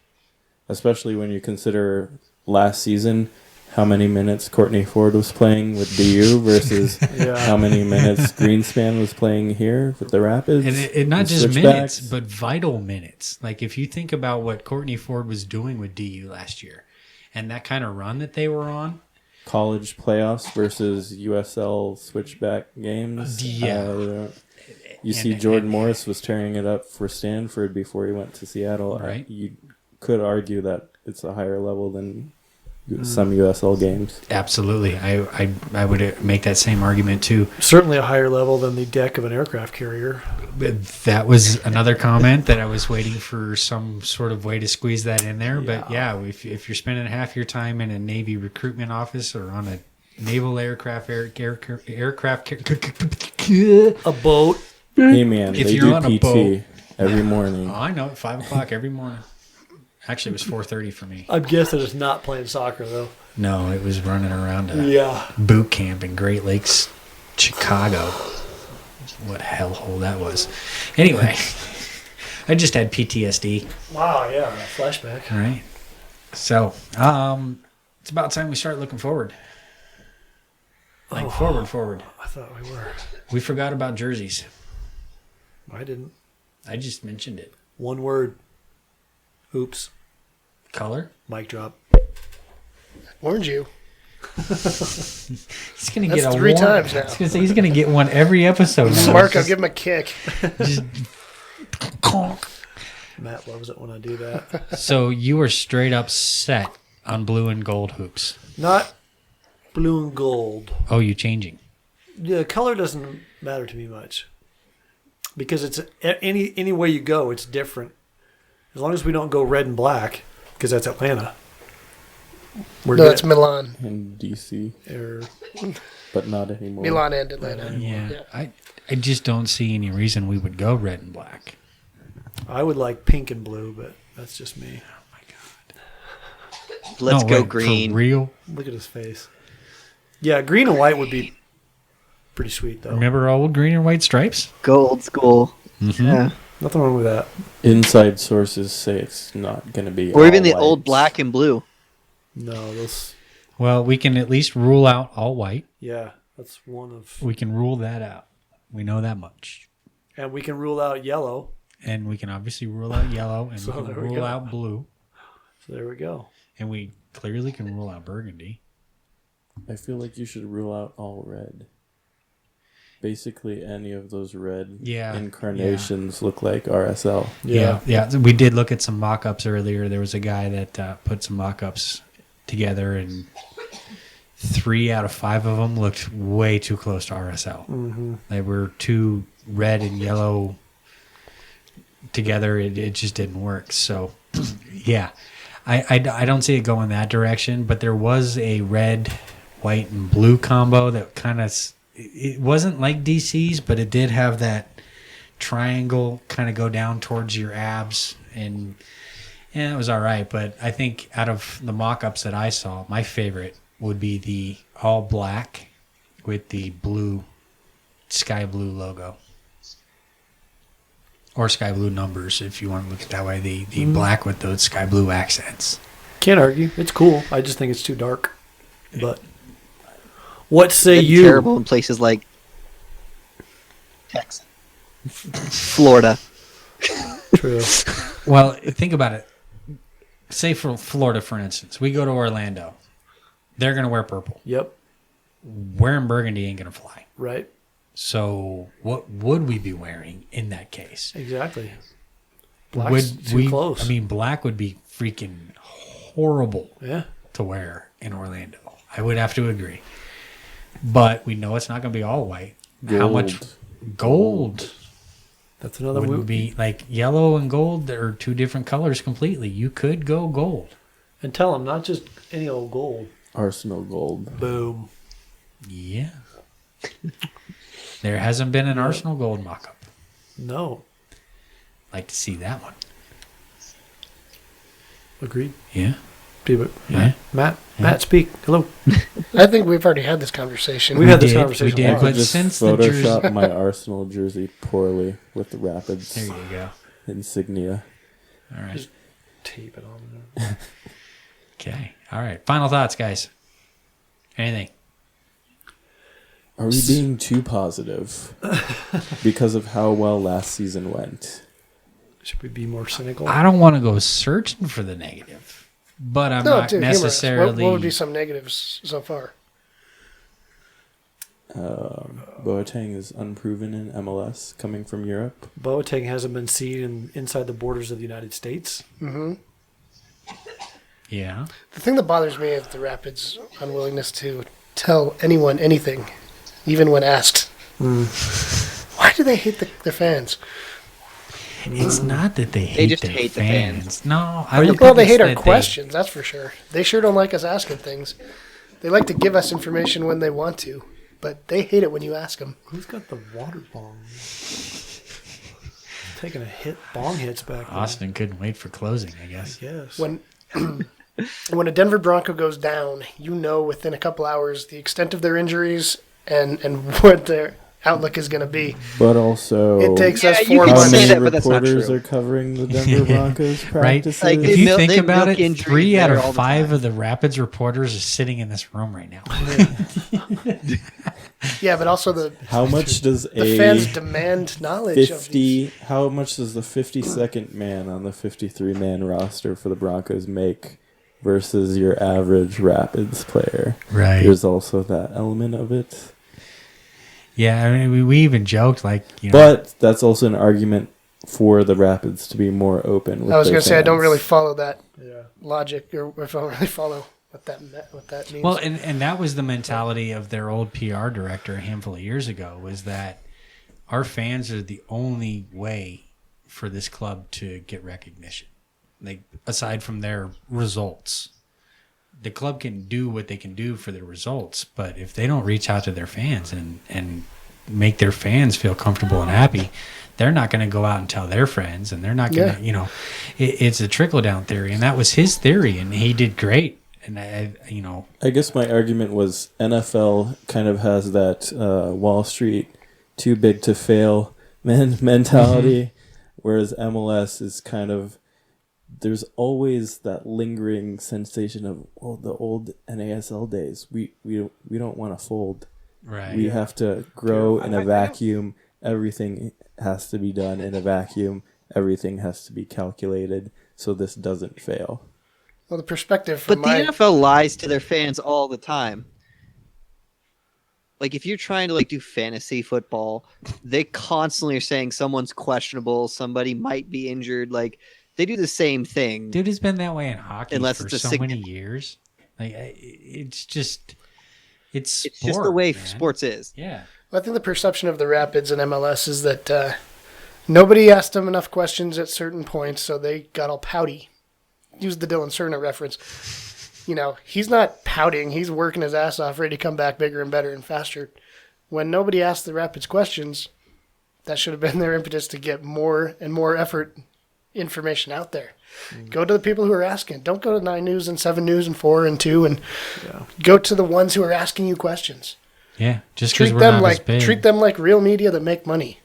Especially when you consider last season how many minutes Courtney Ford was playing with DU versus how many minutes Greenspan was playing here with the Rapids. And it not just switchbacks. minutes, but vital minutes. Like if you think about what Courtney Ford was doing with DU last year and that kind of run that they were on. College playoffs versus USL switchback games. Yeah. You see Jordan Morris was tearing it up for Stanford before he went to Seattle. Right. You could argue that it's a higher level than some USL games. Absolutely. I would make that same argument too. Certainly a higher level than the deck of an aircraft carrier. But that was another comment that I was waiting for some sort of way to squeeze that in there. But if you're spending half your time in a Navy recruitment office or on a naval aircraft a boat. Hey man, If they you're do on a PT boat. every morning. Oh, I know, at 5 o'clock every morning. Actually, it was 4:30 for me. I'm guessing it's not playing soccer, though. No, it was running around a Yeah. boot camp in Great Lakes, Chicago. What a hellhole that was. Anyway, I just had PTSD. Wow, yeah, flashback. All right. So, it's about time we start looking forward. Like forward. I thought we were. We forgot about jerseys. I didn't. I just mentioned it. One word. Oops. Color? Mic drop. Warned you. He's gonna That's get a 3 one. times now. I was gonna say he's gonna get one every episode. now. Mark, I'll give him a kick. Just conk. Matt loves it when I do that. So you were straight up set on blue and gold hoops. Not blue and gold. Oh, you changing? The color doesn't matter to me much because it's any way you go, it's different. As long as we don't go red and black, because that's Atlanta. We're No, good. it's Milan. In DC, Or- but not anymore. Milan and Atlanta. Yeah. I just don't see any reason we would go red and black. I would like pink and blue, but that's just me. Let's No, go wait, green. For real? Look at his face. Yeah, green and white would be pretty sweet, though. Remember old green and white stripes? Go old school. Mm-hmm. Yeah. Nothing wrong with that. Inside sources say it's not going to be. Or even all the white. old black and blue. No, those. Well, we can at least rule out all white. Yeah, that's one of. We can rule that out. We know that much. And we can rule out yellow. And we can obviously rule out yellow, and So we there can we rule go. out blue, So there we go. and we clearly can rule out burgundy. I feel like you should rule out all red. Basically, any of those red incarnations look like RSL. Yeah. We did look at some mock-ups earlier. There was a guy that put some mock-ups together, and 3 out of 5 of them looked way too close to RSL. Mm-hmm. They were too red and yellow together. It just didn't work. So, yeah, I don't see it going that direction. But there was a red, white, and blue combo that kind of. It wasn't like DC's, but it did have that triangle kind of go down towards your abs, and it was all right. But I think out of the mock-ups that I saw, my favorite would be the all black with the blue, sky blue logo. Or sky blue numbers, if you want to look at it that way. The black with those sky blue accents. Can't argue. It's cool. I just think it's too dark. But what say It'd be you? terrible in places like Texas, Florida. True. Well, think about it. Say for Florida, for instance, we go to Orlando. They're going to wear purple. Yep. Wearing burgundy ain't going to fly. Right. So what would we be wearing in that case? Exactly. Black's too we, close. I mean, black would be freaking horrible Yeah. to wear in Orlando. I would have to agree. But we know it's not going to be all white. How much gold That's another would move. be like yellow and gold? They're 2 different colors completely. You could go gold. And tell them not just any old gold. Arsenal gold. Boom. Yeah. There hasn't been an Arsenal gold mock-up. No. Like to see that one. Agreed. Yeah. People, Yeah. Matt, speak. Hello. I think we've already had this conversation. We've had this did, conversation. we did, a lot. but Just since the jersey- Photoshop my Arsenal jersey poorly with the Rapids There you go. insignia. All right. Tape it on there. Okay. All right. Final thoughts, guys. Anything? Are we being too positive because of how well last season went? Should we be more cynical? I don't want to go searching for the negative, but I'm No, not dude, humorous. necessarily. What would be some negatives so far? Boateng is unproven in MLS coming from Europe. Boateng hasn't been seen inside the borders of the United States. Mm-hmm. Yeah. The thing that bothers me is the Rapids' unwillingness to tell anyone anything, even when asked. Why do they hate their fans? It's not that they hate just their hate the fans. fans. No, I Well, don't they think it's hate our that questions, that's for sure. They sure don't like us asking things. They like to give us information when they want to, but they hate it when you ask them. Who's got the water bong? Taking bong hits back there. Austin couldn't wait for closing, I guess. Yes. When when a Denver Bronco goes down, you know within a couple hours the extent of their injuries and what their outlook is going to be. But also, It takes us you 4 could how months. say many that, but that's not reporters true. are covering the Denver Broncos Right? practices? Like, If you milk- think they about milk it, injuries 3 out there of all the 5 time. of the Rapids reporters are sitting in this room right now. Yeah, but also the How much does the fans demand knowledge of these. 50? How much does the 52nd man on the 53-man roster for the Broncos make versus your average Rapids player? Right. There's also that element of it. Yeah, I mean, we even joked, like, you know. But that's also an argument for the Rapids to be more open with I was their going to say I don't fans. really follow that Yeah. logic, or if I don't really follow what that means. Well, and that was the mentality of their old PR director a handful of years ago, was that our fans are the only way for this club to get recognition. Like, aside from their results. The club can do what they can do for their results, but if they don't reach out to their fans and make their fans feel comfortable and happy, they're not going to go out and tell their friends, and they're not going to, it's a trickle-down theory, and that was his theory, and he did great. And, I guess my argument was NFL kind of has that Wall Street too big to fail mentality Whereas MLS is kind of, there's always that lingering sensation of, the old NASL days. We don't want to fold. Right. We have to grow in a vacuum. Everything has to be done in a vacuum. Everything has to be calculated so this doesn't fail. Well, the perspective But from the NFL lies to their fans all the time. Like, if you're trying to do fantasy football, they constantly are saying someone's questionable, somebody might be injured. Like, they do the same thing. Dude, it's been that way in hockey Unless for it's a so sick- many years. Like, it's just It's just the way sports is. Yeah. I think the perception of the Rapids and MLS is that nobody asked them enough questions at certain points, so they got all pouty. Use the Dylan Serna reference. He's not pouting. He's working his ass off, ready to come back bigger and better and faster. When nobody asked the Rapids questions, that should have been their impetus to get more and more information out there. Go to the people who are asking. Don't go to 9 News and 7 News and 4 and 2, and go to the ones who are asking you questions. Yeah, just because Treat we're them not as like big. treat them like real media that make money.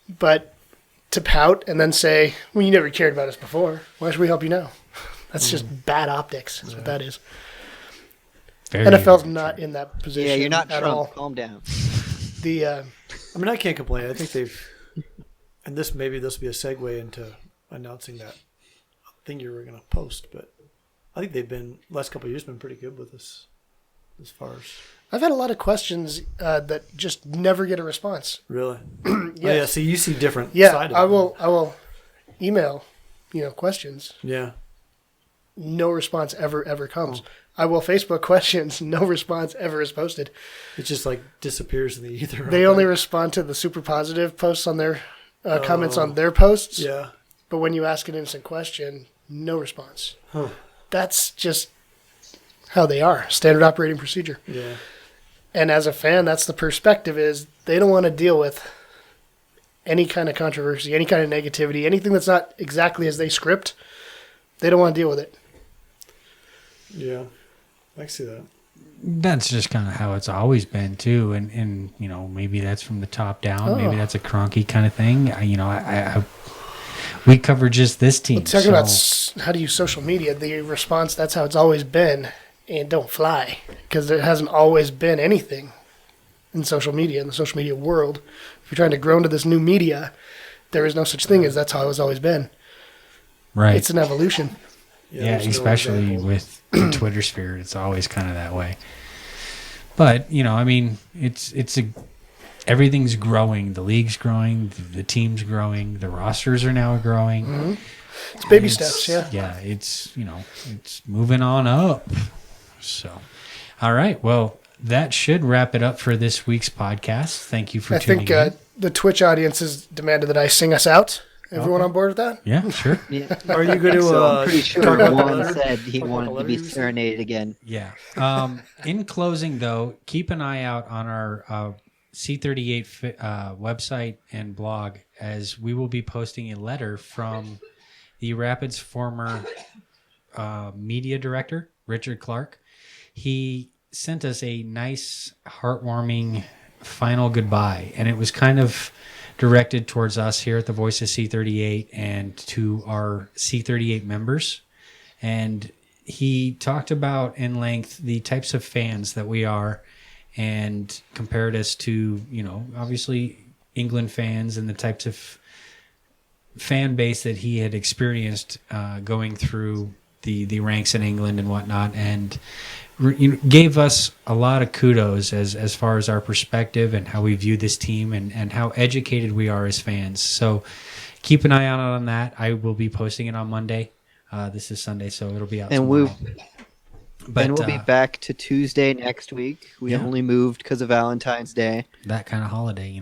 But to pout and then say, "Well, you never cared about us before. Why should we help you now?" That's just bad optics. That's what that is. Very NFL's true. not in that position. Yeah, you're not at Trump. all. Calm down. I can't complain. I think they've, and this will be a segue into announcing that thing you were going to post, but I think they've been, last couple of years, been pretty good with us as far as. I've had a lot of questions that just never get a response. Really? Yes. Oh, yeah, so you see different Yeah, side of I it. will email, questions. Yeah. No response ever comes. I will Facebook questions. No response ever is posted. It just disappears in the ether. They only respond to the super positive posts on their comments on their posts. Yeah. But when you ask an innocent question, no response. Huh. That's just how they are. Standard operating procedure. Yeah. And as a fan, that's the perspective is they don't want to deal with any kind of controversy, any kind of negativity, anything that's not exactly as they script. They don't want to deal with it. Yeah. I see that. That's just kind of how it's always been too, and maybe that's from the top down. Maybe that's a Kroenke kind of thing. We cover just this team. Talking about how to use social media, the response, that's how it's always been, and don't fly, because there hasn't always been anything in social media, in the social media world. If you're trying to grow into this new media, there is no such thing as that's how it's always been. Right. It's an evolution. Yeah, there's no especially example. with the Twitter sphere, it's always kind of that way. But everything's growing. The league's growing. The team's growing. The rosters are now growing. Mm-hmm. It's baby steps, yeah. Yeah, it's moving on up. So, all right. Well, that should wrap it up for this week's podcast. Thank you for tuning in. The Twitch audience has demanded that I sing us out. Everyone on board with that? Yeah, sure. Yeah. Are you going to? I'm pretty talk sure about the one letter? said he Talk about wanted the to be letter you said? serenaded again. Yeah. In closing, though, keep an eye out on our C38 website and blog, as we will be posting a letter from the Rapids' former media director, Richard Clark. He sent us a nice, heartwarming final goodbye, and it was kind of directed towards us here at the Voice of C38 and to our C38 members. And he talked about in length the types of fans that we are, and compared us to, obviously England fans and the types of fan base that he had experienced going through the ranks in England and whatnot, and gave us a lot of kudos as far as our perspective and how we view this team and how educated we are as fans. So keep an eye out on that. I will be posting it on Monday. This is Sunday, so it'll be out And tomorrow. We'll be back to Tuesday next week. We only moved because of Valentine's Day. That kind of holiday,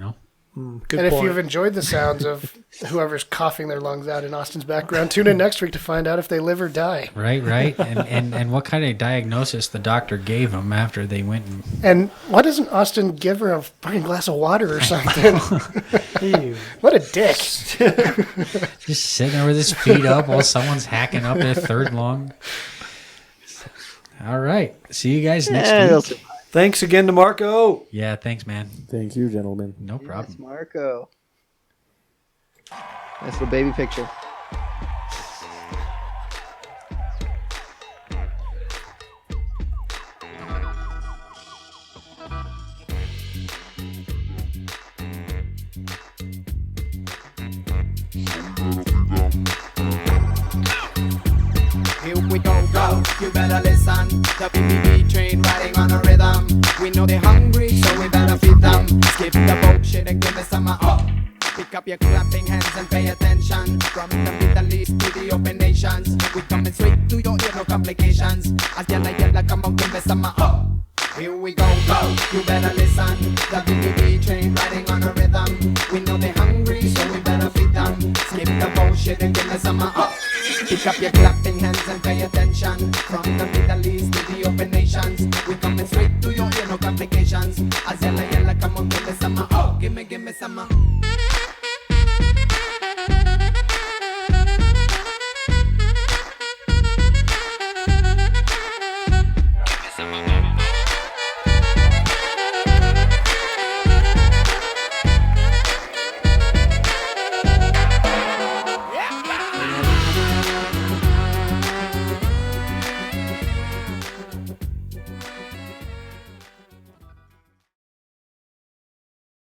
Good And point. if you've enjoyed the sounds of whoever's coughing their lungs out in Austin's background, tune in next week to find out if they live or die. Right. And what kind of diagnosis the doctor gave him after they went and... And why doesn't Austin give her a fucking glass of water or something? Ew. What a dick. Just sitting there with his feet up while someone's hacking up their third lung. All right. See you guys next week. Thanks again to Marco. Yeah, thanks, man. Thank you, gentlemen. No problem. Yes, Marco. Nice little baby picture. Here we go, you better listen. The BBB train riding on a rhythm. We know they're hungry, so we better feed them. Skip the bullshit and give me some Pick up your clapping hands and pay attention. From the Middle East to the open nations, we coming straight to your ear, no complications. As yalla, come on, give me some Here we go, you better listen. The BBB train riding on a rhythm. We know they're hungry, so we better feed them. Skip the bullshit and give me some Pick up your clapping hands and pay attention. From the Middle East to the open nations, we coming straight to your ear, no complications. As yalla, come on, give me some give me some